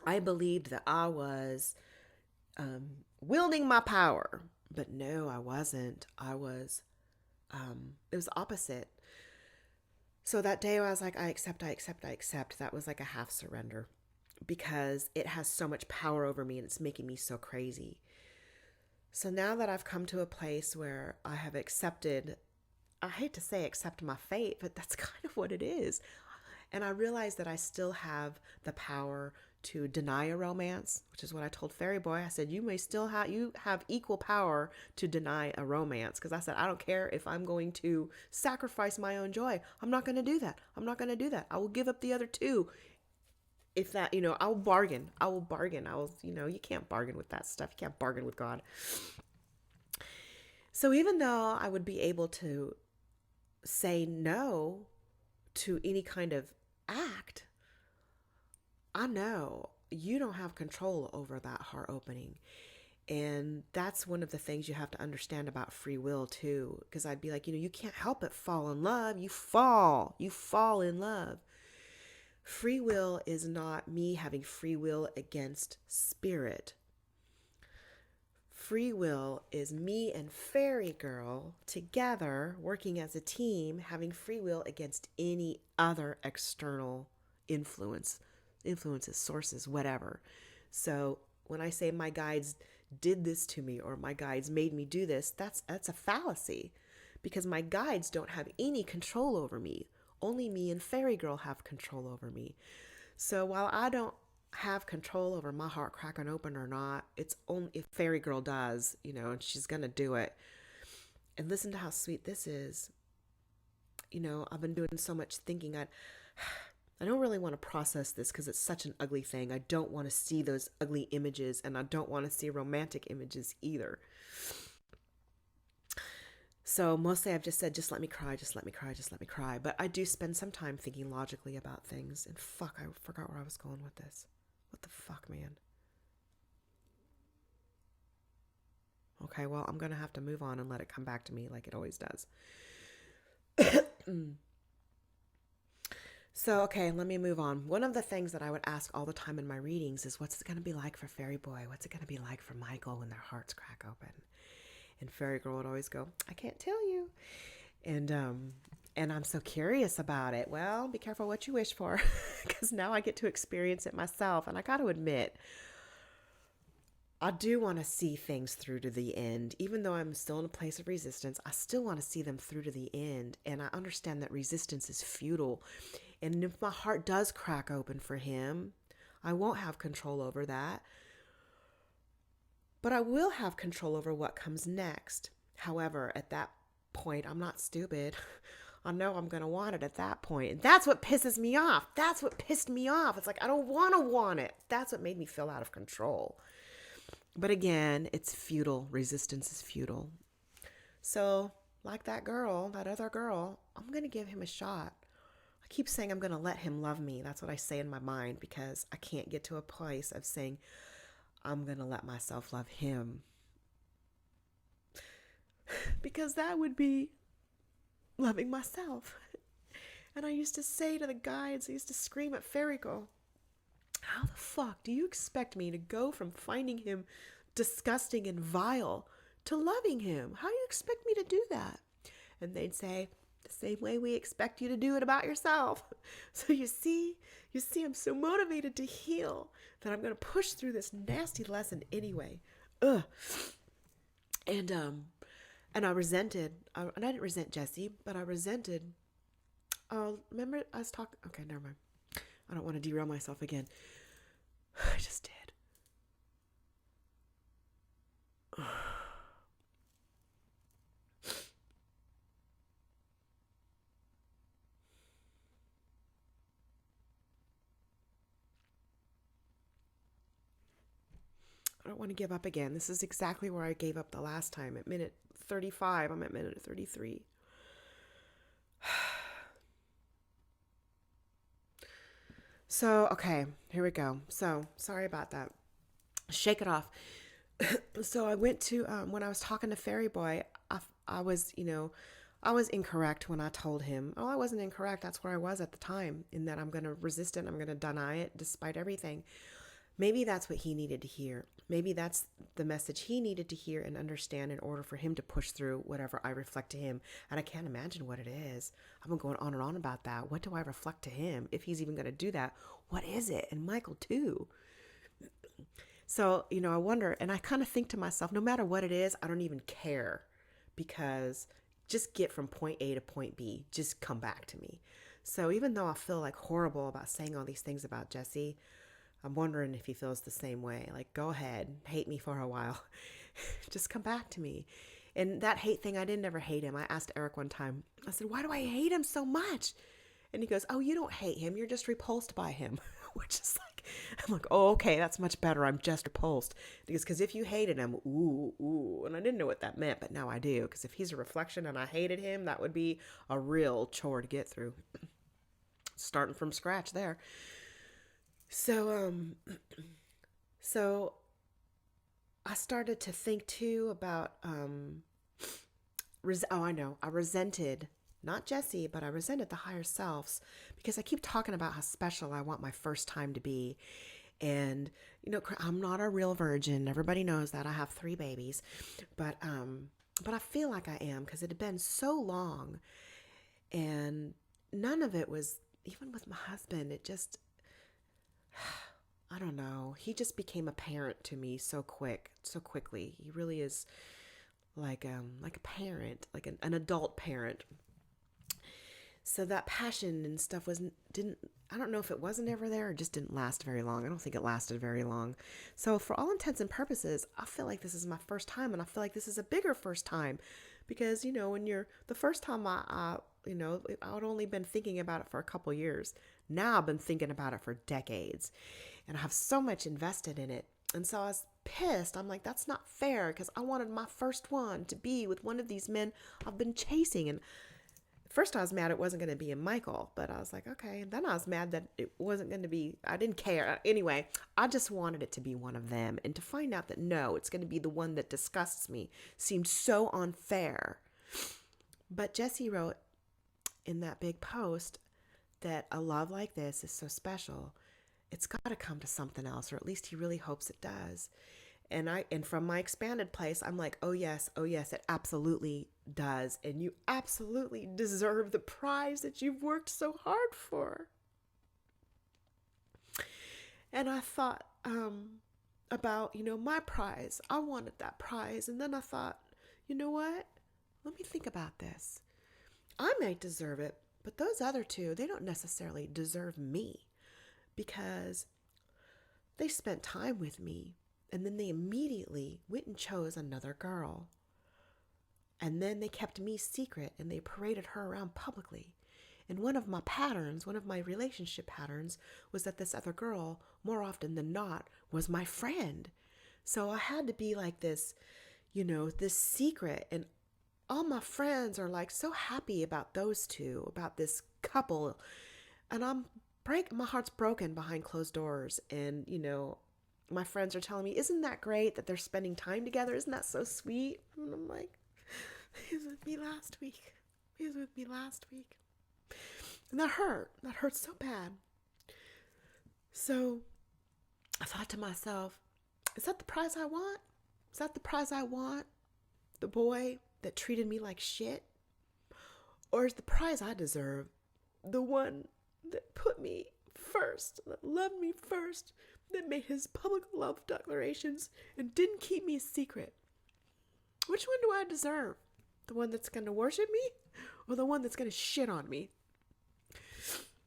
I believed that I was wielding my power, but no, I wasn't. It was opposite. So that day I was like, I accept, I accept, I accept. That was like a half surrender because it has so much power over me and it's making me so crazy. So now that I've come to a place where I have accepted, I hate to say accept my fate, but that's kind of what it is. And I realize that I still have the power to deny a romance, which is what I told Fairy Boy. I said, you have equal power to deny a romance. Because I said, I don't care if I'm going to sacrifice my own joy. I'm not going to do that. I'm not going to do that. I will give up the other two. If that, I will bargain. I will bargain. You can't bargain with that stuff. You can't bargain with God. So even though I would be able to say no to any kind of act, I know you don't have control over that heart opening. And that's one of the things you have to understand about free will too. Because I'd be like, you can't help but fall in love. You fall in love. Free will is not me having free will against spirit. Free will is me and Fairy Girl together working as a team, having free will against any other external influences, sources, whatever. So when I say my guides did this to me or my guides made me do this, that's a fallacy because my guides don't have any control over me. Only me and Fairy Girl have control over me. So while I don't have control over my heart cracking open or not, it's only if Fairy Girl does, and she's going to do it. And listen to how sweet this is. I've been doing so much thinking. I don't really want to process this because it's such an ugly thing. I don't want to see those ugly images, and I don't want to see romantic images either. So mostly I've just said, just let me cry, just let me cry, just let me cry. But I do spend some time thinking logically about things. And fuck, I forgot where I was going with this. What the fuck, man? Okay, well, I'm going to have to move on and let it come back to me like it always does. So, okay, let me move on. One of the things that I would ask all the time in my readings is, what's it going to be like for Fairy Boy? What's it going to be like for Michael when their hearts crack open? And Fairy Girl would always go, I can't tell you. And I'm so curious about it. Well, be careful what you wish for, because now I get to experience it myself. And I got to admit, I do want to see things through to the end. Even though I'm still in a place of resistance, I still want to see them through to the end. And I understand that resistance is futile. And if my heart does crack open for him, I won't have control over that. But I will have control over what comes next. However, at that point, I'm not stupid. I know I'm going to want it at that point. And that's what pisses me off. That's what pissed me off. It's like, I don't want it. That's what made me feel out of control. But again, it's futile. Resistance is futile. So, like that other girl, I'm going to give him a shot. I keep saying I'm going to let him love me. That's what I say in my mind because I can't get to a place of saying, I'm going to let myself love him. Because that would be loving myself. And I used to say to the guides, I used to scream at Fairy Girl, how the fuck do you expect me to go from finding him disgusting and vile to loving him? How do you expect me to do that? And they'd say, the same way we expect you to do it about yourself. So you see, I'm so motivated to heal that I'm going to push through this nasty lesson anyway. Ugh. And I resented, and I didn't resent Jesse, but I resented, remember I was talking, okay, never mind. I don't want to derail myself again. I just did. I don't want to give up again. This is exactly where I gave up the last time. At minute 35, I'm at minute 33. So, okay, here we go. So, sorry about that. Shake it off. So, I went to, when I was talking to Fairy Boy, I was, I was incorrect when I told him. Oh, I wasn't incorrect. That's where I was at the time, in that I'm going to resist it. I'm going to deny it despite everything. Maybe that's what he needed to hear. Maybe that's the message he needed to hear and understand in order for him to push through whatever I reflect to him. And I can't imagine what it is. I've been going on and on about that. What do I reflect to him? If he's even going to do that, what is it? And Michael, too. So, I wonder, and I kind of think to myself, no matter what it is, I don't even care, because just get from point A to point B. Just come back to me. So even though I feel like horrible about saying all these things about Jesse, I'm wondering if he feels the same way. Like, go ahead, hate me for a while. Just come back to me. And that hate thing, I didn't ever hate him. I asked Eric one time, I said, why do I hate him so much? And he goes, oh, you don't hate him. You're just repulsed by him. Which is like, I'm like, oh, okay, that's much better. I'm just repulsed. Because if you hated him, ooh. And I didn't know what that meant, but now I do. Because if he's a reflection and I hated him, that would be a real chore to get through. Starting from scratch there. So I started to think too about, I know, I resented, not Jesse, but I resented the higher selves, because I keep talking about how special I want my first time to be. And, I'm not a real virgin. Everybody knows that. I have 3 babies, but I feel like I am, because it had been so long, and none of it was, even with my husband, it just, I don't know. He just became a parent to me so quickly. He really is like a parent, like an adult parent. So that passion and stuff didn't, I don't know if it wasn't ever there or just didn't last very long. I don't think it lasted very long. So for all intents and purposes, I feel like this is my first time, and I feel like this is a bigger first time, because, when you're the first time I'd only been thinking about it for a couple years. Now I've been thinking about it for decades, and I have so much invested in it. And so I was pissed. I'm like, that's not fair, because I wanted my first one to be with one of these men I've been chasing. And first I was mad it wasn't going to be a Michael, but I was like, okay. And then I was mad that it wasn't going to be, I didn't care. Anyway, I just wanted it to be one of them. And to find out that no, it's going to be the one that disgusts me seemed so unfair. But Jesse wrote in that big post that a love like this is so special, it's got to come to something else, or at least he really hopes it does. And from my expanded place, I'm like, oh yes, it absolutely does. And you absolutely deserve the prize that you've worked so hard for. And I thought about, my prize. I wanted that prize. And then I thought, you know what? Let me think about this. I might deserve it, but those other 2, they don't necessarily deserve me, because they spent time with me, and then they immediately went and chose another girl. And then they kept me secret, and they paraded her around publicly. And one of my relationship patterns, was that this other girl, more often than not, was my friend. So I had to be like this, this secret. And all my friends are like so happy about those 2, about this couple. And my heart's broken behind closed doors. And, my friends are telling me, isn't that great that they're spending time together? Isn't that so sweet? And I'm like, he was with me last week. And that hurt. That hurt so bad. So I thought to myself, is that the prize I want? Is that the prize I want? The boy that treated me like shit? Or is the prize I deserve the one that put me first, that loved me first, that made his public love declarations and didn't keep me a secret? Which one do I deserve? The one that's going to worship me, or the one that's going to shit on me?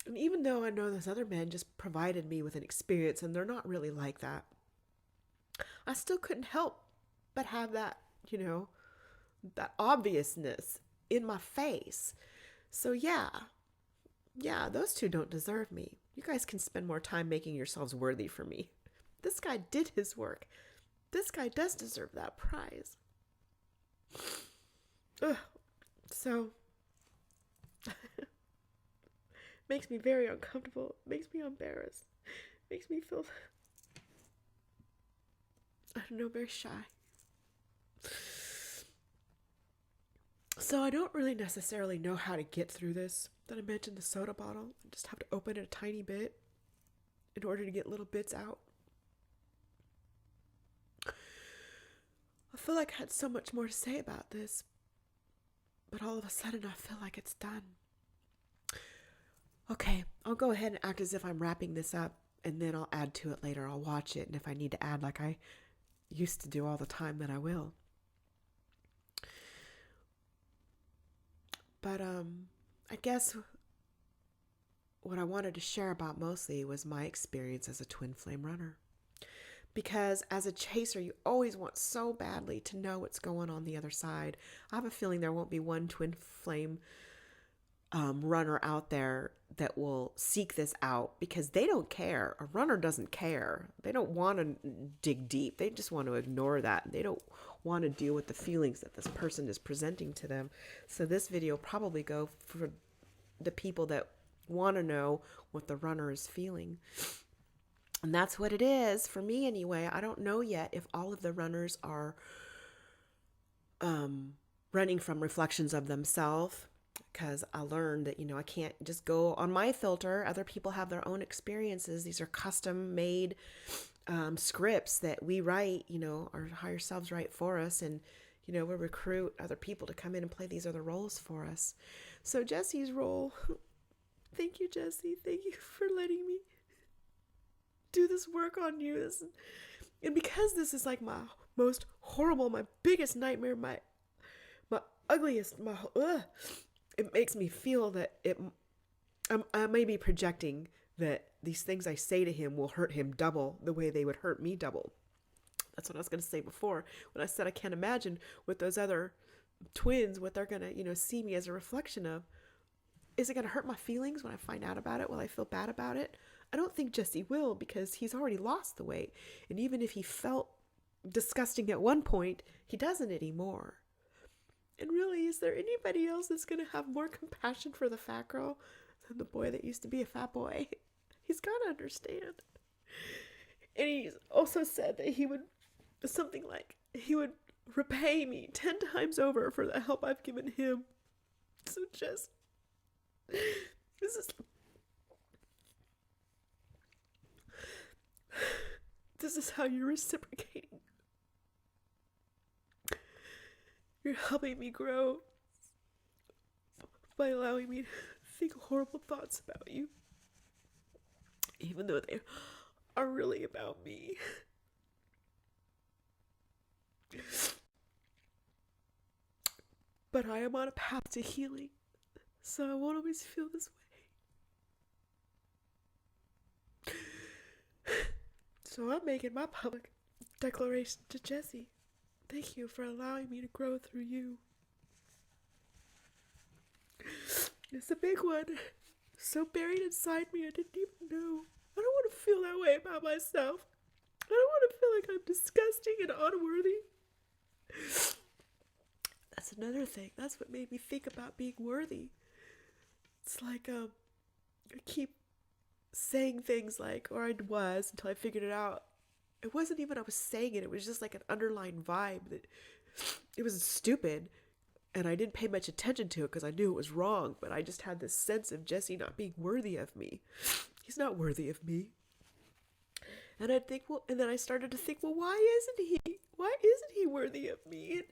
And even though I know those other men just provided me with an experience, and they're not really like that, I still couldn't help but have that, that obviousness in my face. So yeah, those 2 don't deserve me. You guys can spend more time making yourselves worthy for me. This guy did his work. This guy does deserve that prize. Ugh. So Makes me very uncomfortable. Makes me embarrassed. Makes me feel, I don't know, very shy. So I don't really necessarily know how to get through this. That I mentioned the soda bottle. I just have to open it a tiny bit in order to get little bits out. I feel like I had so much more to say about this, but all of a sudden I feel like it's done. Okay, I'll go ahead and act as if I'm wrapping this up, and then I'll add to it later. I'll watch it, and if I need to add like I used to do all the time, then I will. But I guess what I wanted to share about mostly was my experience as a twin flame runner. Because as a chaser, you always want so badly to know what's going on the other side. I have a feeling there won't be one twin flame runner out there that will seek this out, because they don't care. A runner doesn't care. They don't want to dig deep. They just want to ignore that. They don't want to deal with the feelings that this person is presenting to them. So this video will probably go for the people that want to know what the runner is feeling. And that's what it is for me anyway. I don't know yet if all of the runners are running from reflections of themselves, because I learned that, I can't just go on my filter. Other people have their own experiences. These are custom made scripts that we write, our higher selves write for us. And, we recruit other people to come in and play these other roles for us. So Jesse's role, thank you, Jesse. Thank you for letting me do this work on you. And because this is like my most horrible, my biggest nightmare, my ugliest, it makes me feel that I may be projecting that these things I say to him will hurt him double the way they would hurt me double. That's what I was going to say before when I said I can't imagine with those other twins what they're going to, see me as a reflection of. Is it going to hurt my feelings when I find out about it? Will I feel bad about it? I don't think Jesse will, because he's already lost the weight. And even if he felt disgusting at one point, he doesn't anymore. And really, is there anybody else that's going to have more compassion for the fat girl than the boy that used to be a fat boy? He's got to understand. And he's also said that he would repay me 10 times over for the help I've given him. So just, this is how you're reciprocating. You're helping me grow by allowing me to think horrible thoughts about you, even though they are really about me. But I am on a path to healing, so I won't always feel this way. So I'm making my public declaration to Jesse. Thank you for allowing me to grow through you. It's a big one. So buried inside me, I didn't even know. I don't want to feel that way about myself. I don't want to feel like I'm disgusting and unworthy. That's another thing. That's what made me think about being worthy. It's like, I keep saying things like, or I was until I figured it out. It wasn't even I was saying it. It was just like an underlying vibe that it was stupid. And I didn't pay much attention to it because I knew it was wrong. But I just had this sense of Jesse not being worthy of me. He's not worthy of me. And I'd think, and then I started to think, why isn't he? Why isn't he worthy of me?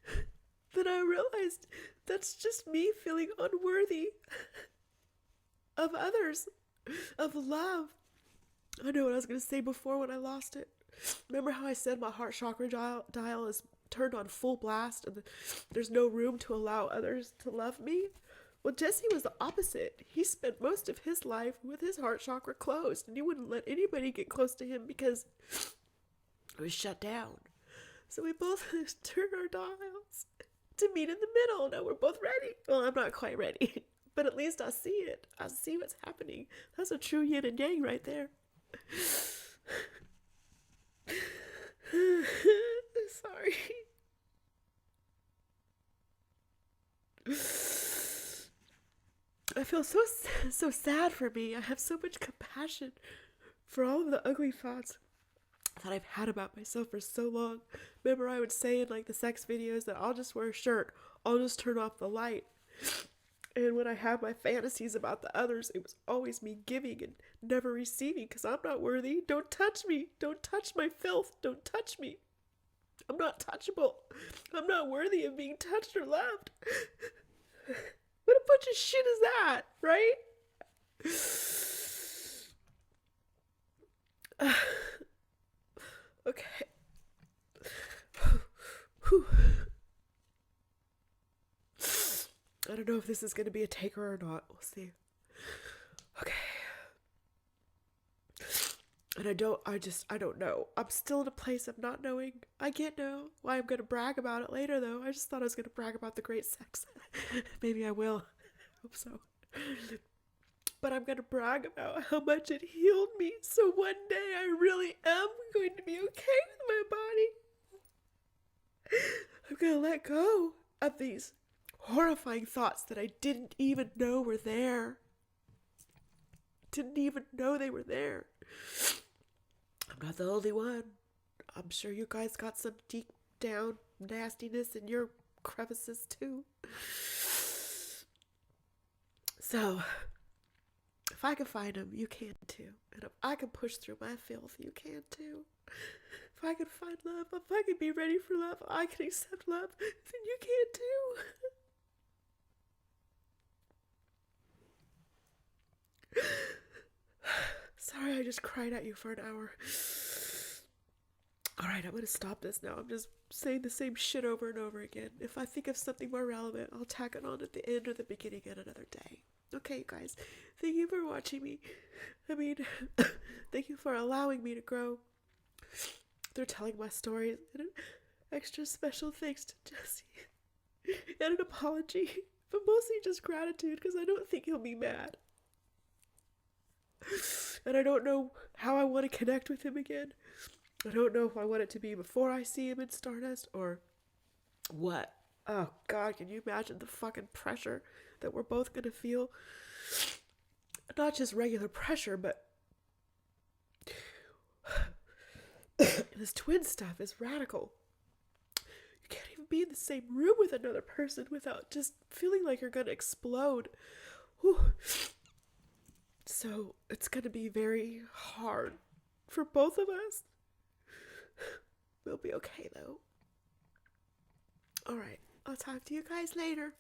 And then I realized that's just me feeling unworthy of others, of love. I know what I was going to say before when I lost it. Remember how I said my heart chakra dial is turned on full blast and there's no room to allow others to love me? Well, Jesse was the opposite. He spent most of his life with his heart chakra closed, and he wouldn't let anybody get close to him because it was shut down. So we both turned our dials to meet in the middle. Now we're both ready. Well, I'm not quite ready, but at least I see it. I see what's happening. That's a true yin and yang right there. Sorry. I feel so sad for me. I have so much compassion for all of the ugly thoughts that I've had about myself for so long. Remember, I would say in like the sex videos that I'll just wear a shirt, I'll just turn off the light. And when I have my fantasies about the others, it was always me giving and never receiving because I'm not worthy. Don't touch me. Don't touch my filth. Don't touch me. I'm not touchable. I'm not worthy of being touched or loved. What a bunch of shit is that, right? Okay. I don't know if this is going to be a taker or not. We'll see. Okay. And I don't know. I'm still in a place of not knowing. I can't know why I'm going to brag about it later, though. I just thought I was going to brag about the great sex. Maybe I will. Hope so. But I'm going to brag about how much it healed me. So one day I really am going to be okay with my body. I'm going to let go of these horrifying thoughts that I didn't even know were there. Didn't even know they were there. I'm not the only one. I'm sure you guys got some deep down nastiness in your crevices too. So, if I can find them, you can too. And if I can push through my filth, you can too. If I can find love, if I can be ready for love, I can accept love, then you can too. Sorry, I just cried at you for an hour. Alright, I'm going to stop this now. I'm just saying the same shit over and over again. If I think of something more relevant, I'll tack it on at the end or the beginning at another day. Okay, guys, thank you for watching me. Thank you for allowing me to grow through telling my stories. And an extra special thanks to Jesse. And an apology, but mostly just gratitude because I don't think he'll be mad. And I don't know how I want to connect with him again. I don't know if I want it to be before I see him in Stardust or what. Oh God, can you imagine the fucking pressure that we're both gonna feel? Not just regular pressure, but this twin stuff is radical. You can't even be in the same room with another person without just feeling like you're gonna explode. Whew. So it's gonna be very hard for both of us. We'll be okay though. Alright, I'll talk to you guys later.